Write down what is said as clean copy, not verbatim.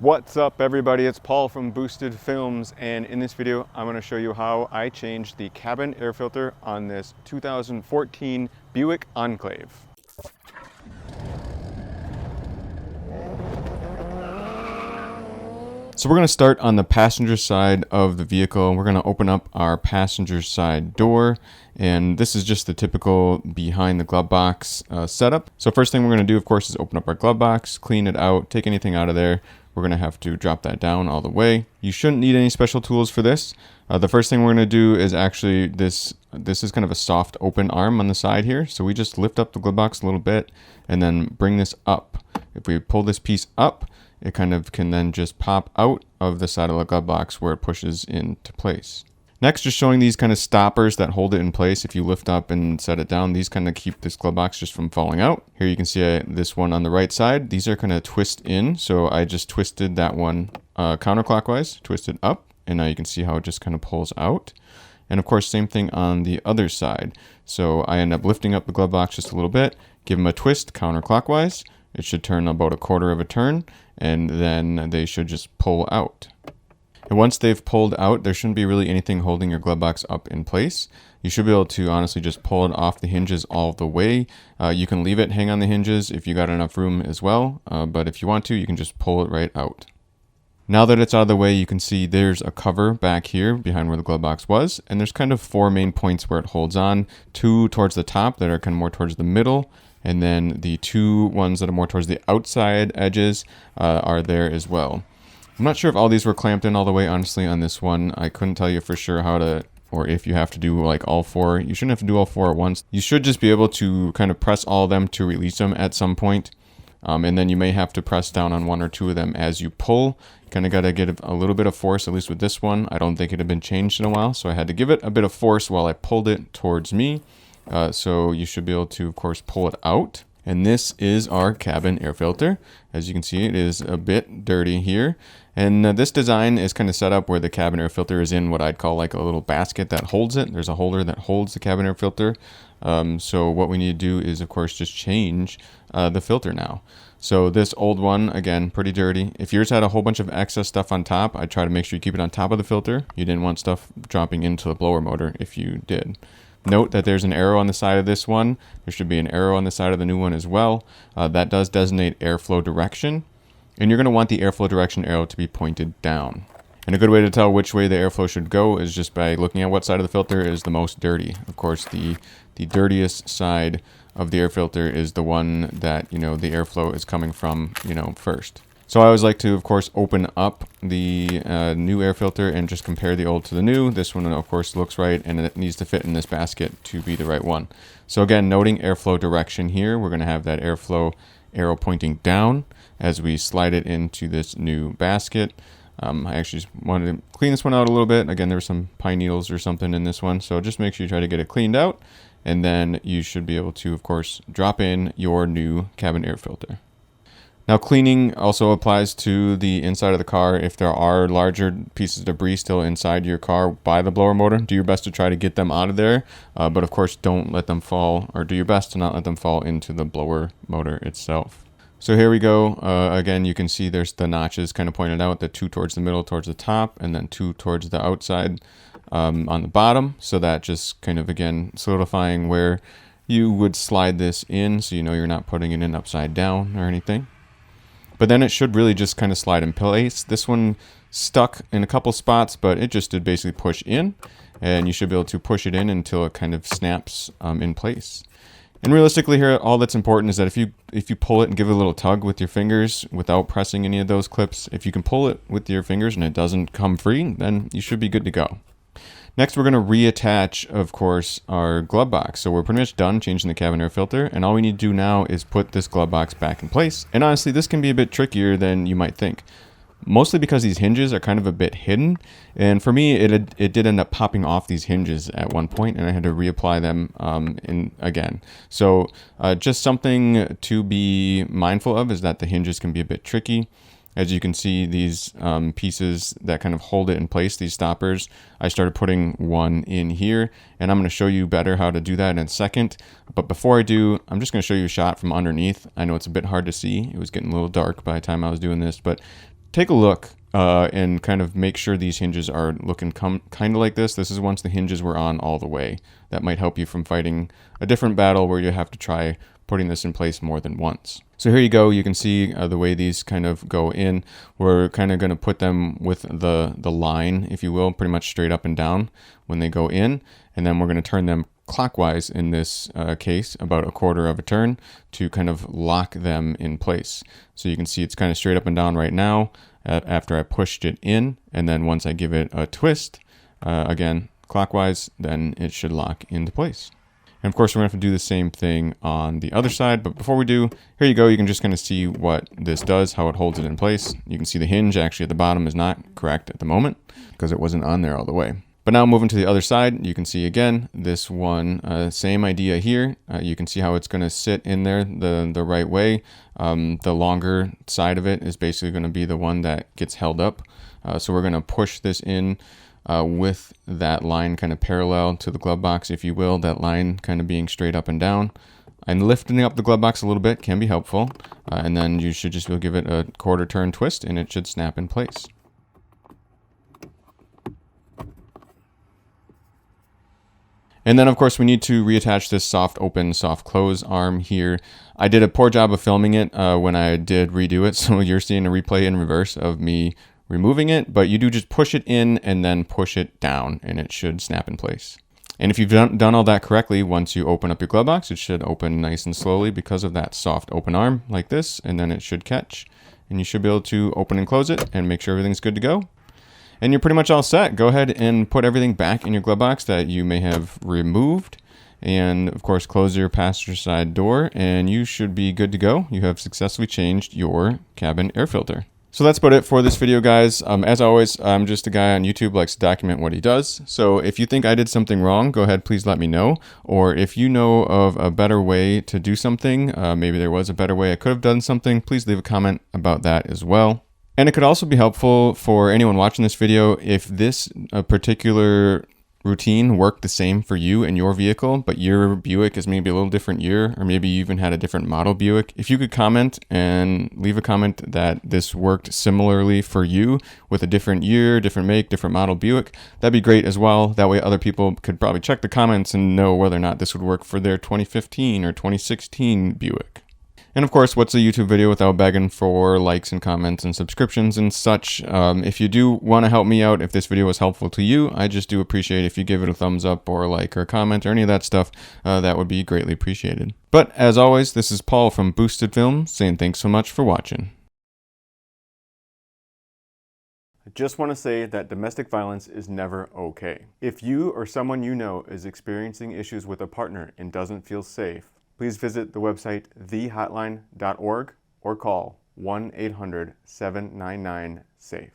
What's up everybody, it's Paul from Boosted Films, and in this video I'm going to show you how I changed the cabin air filter on this 2014 Buick Enclave. So we're going to start on the passenger side of the vehicle. We're going to open up our passenger side door, and this is just the typical behind the glove box setup. So first thing we're going to do, of course, is open up our glove box, clean it out, take anything out of there. We're going to have to drop that down all the way. You shouldn't need any special tools for this. The first thing we're going to do is actually this is kind of a soft open arm on the side here. So we just lift up the glove box a little bit and then bring this up. If we pull this piece up, it kind of can then just pop out of the side of the glove box where it pushes into place. Next, just showing these kind of stoppers that hold it in place. If you lift up and set it down, these kind of keep this glove box just from falling out. Here you can see this one on the right side. These are kind of twist in. So I just twisted that one counterclockwise, twisted up, and now you can see how it just kind of pulls out. And of course, same thing on the other side. So I end up lifting up the glove box just a little bit, give them a twist counterclockwise. It should turn about a quarter of a turn, and then they should just pull out. And once they've pulled out, there shouldn't be really anything holding your glove box up in place. You should be able to honestly just pull it off the hinges all the way. You can leave it hang on the hinges if you got enough room as well, but if you want to, you can just pull it right out. Now that it's out of the way, you can see there's a cover back here behind where the glove box was, and there's kind of four main points where it holds on. Two towards the top that are kind of more towards the middle, and then the two ones that are more towards the outside edges are there as well. I'm not sure if all these were clamped in all the way, honestly, on this one. I couldn't tell you for sure how to, or if you have to do like all four. You shouldn't have to do all four at once. You should just be able to kind of press all of them to release them at some point. And then you may have to press down on one or two of them as you pull. You kind of got to get a little bit of force, at least with this one. I don't think it had been changed in a while, so I had to give it a bit of force while I pulled it towards me. So you should be able to, of course, pull it out. And this is our cabin air filter. As you can see, it is a bit dirty here. And this design is kind of set up where the cabin air filter is in what I'd call like a little basket that holds it. There's a holder that holds the cabin air filter. So what we need to do is, of course, just change the filter now. So this old one, again, pretty dirty. If yours had a whole bunch of excess stuff on top, I'd try to make sure you keep it on top of the filter. You didn't want stuff dropping into the blower motor if you did. Note that there's an arrow on the side of this one. There should be an arrow on the side of the new one as well. That does designate airflow direction. And you're going to want the airflow direction arrow to be pointed down. And a good way to tell which way the airflow should go is just by looking at what side of the filter is the most dirty. Of course, the dirtiest side of the air filter is the one that, the airflow is coming from, first. So I always like to, of course, open up the new air filter and just compare the old to the new. This one, of course, looks right, and it needs to fit in this basket to be the right one. So again, noting airflow direction here, we're going to have that airflow arrow pointing down as we slide it into this new basket. I actually just wanted to clean this one out a little bit. Again, there were some pine needles or something in this one, so just make sure you try to get it cleaned out, and then you should be able to, of course, drop in your new cabin air filter. Now, cleaning also applies to the inside of the car. If there are larger pieces of debris still inside your car by the blower motor, do your best to try to get them out of there. But of course, don't let them fall, or do your best to not let them fall into the blower motor itself. So here we go. Again, you can see there's the notches kind of pointed out, the two towards the middle, towards the top, and then two towards the outside on the bottom. So that just kind of, again, solidifying where you would slide this in, so you're not putting it in upside down or anything. But then it should really just kind of slide in place. This one stuck in a couple spots, but it just did basically push in, and you should be able to push it in until it kind of snaps in place. And realistically here, all that's important is that if you pull it and give it a little tug with your fingers without pressing any of those clips, if you can pull it with your fingers and it doesn't come free, then you should be good to go. Next, we're going to reattach, of course, our glove box. So we're pretty much done changing the cabin air filter, and all we need to do now is put this glove box back in place. And honestly, this can be a bit trickier than you might think, mostly because these hinges are kind of a bit hidden. And for me, it did end up popping off these hinges at one point, and I had to reapply them in again. So just something to be mindful of is that the hinges can be a bit tricky. As you can see, these pieces that kind of hold it in place, these stoppers, I started putting one in here, and I'm going to show you better how to do that in a second. But before I do, I'm just going to show you a shot from underneath. I know it's a bit hard to see. It was getting a little dark by the time I was doing this, but take a look and kind of make sure these hinges are looking kind of like this. This is once the hinges were on all the way. That might help you from fighting a different battle where you have to try putting this in place more than once. So here you go. You can see the way these kind of go in. We're kind of going to put them with the line, if you will, pretty much straight up and down when they go in. And then we're going to turn them clockwise in this case, about a quarter of a turn, to kind of lock them in place. So you can see it's kind of straight up and down right now after I pushed it in. And then once I give it a twist, again, clockwise, then it should lock into place. And of course, we're going to have to do the same thing on the other side. But before we do, here you go. You can just kind of see what this does, how it holds it in place. You can see the hinge actually at the bottom is not correct at the moment because it wasn't on there all the way. But now moving to the other side, you can see again, this one, same idea here. You can see how it's going to sit in there the right way. The longer side of it is basically going to be the one that gets held up. So we're going to push this in with that line kind of parallel to the glove box, if you will, that line kind of being straight up and down. And lifting up the glove box a little bit can be helpful. And then you should just give it a quarter turn twist and it should snap in place. And then, of course, we need to reattach this soft open, soft close arm here. I did a poor job of filming it when I did redo it, so you're seeing a replay in reverse of me removing it, but you do just push it in and then push it down, and it should snap in place. And if you've done all that correctly, once you open up your glove box, it should open nice and slowly because of that soft open arm like this, and then it should catch. And you should be able to open and close it and make sure everything's good to go. And you're pretty much all set. Go ahead and put everything back in your glove box that you may have removed. And of course, close your passenger side door and you should be good to go. You have successfully changed your cabin air filter. So that's about it for this video, guys. As always, I'm just a guy on YouTube who likes to document what he does. So if you think I did something wrong, go ahead, please let me know. Or if you know of a better way to do something, maybe there was a better way I could have done something, please leave a comment about that as well. And it could also be helpful for anyone watching this video if this particular routine worked the same for you and your vehicle, but your Buick is maybe a little different year, or maybe you even had a different model Buick. If you could comment and leave a comment that this worked similarly for you with a different year, different make, different model Buick, that'd be great as well. That way other people could probably check the comments and know whether or not this would work for their 2015 or 2016 Buick. And of course, what's a YouTube video without begging for likes and comments and subscriptions and such? If you do want to help me out, if this video was helpful to you, I just do appreciate if you give it a thumbs up or a like or a comment or any of that stuff. That would be greatly appreciated. But as always, this is Paul from Boosted Film saying thanks so much for watching. I just want to say that domestic violence is never okay. If you or someone you know is experiencing issues with a partner and doesn't feel safe, please visit the website thehotline.org or call 1-800-799-SAFE.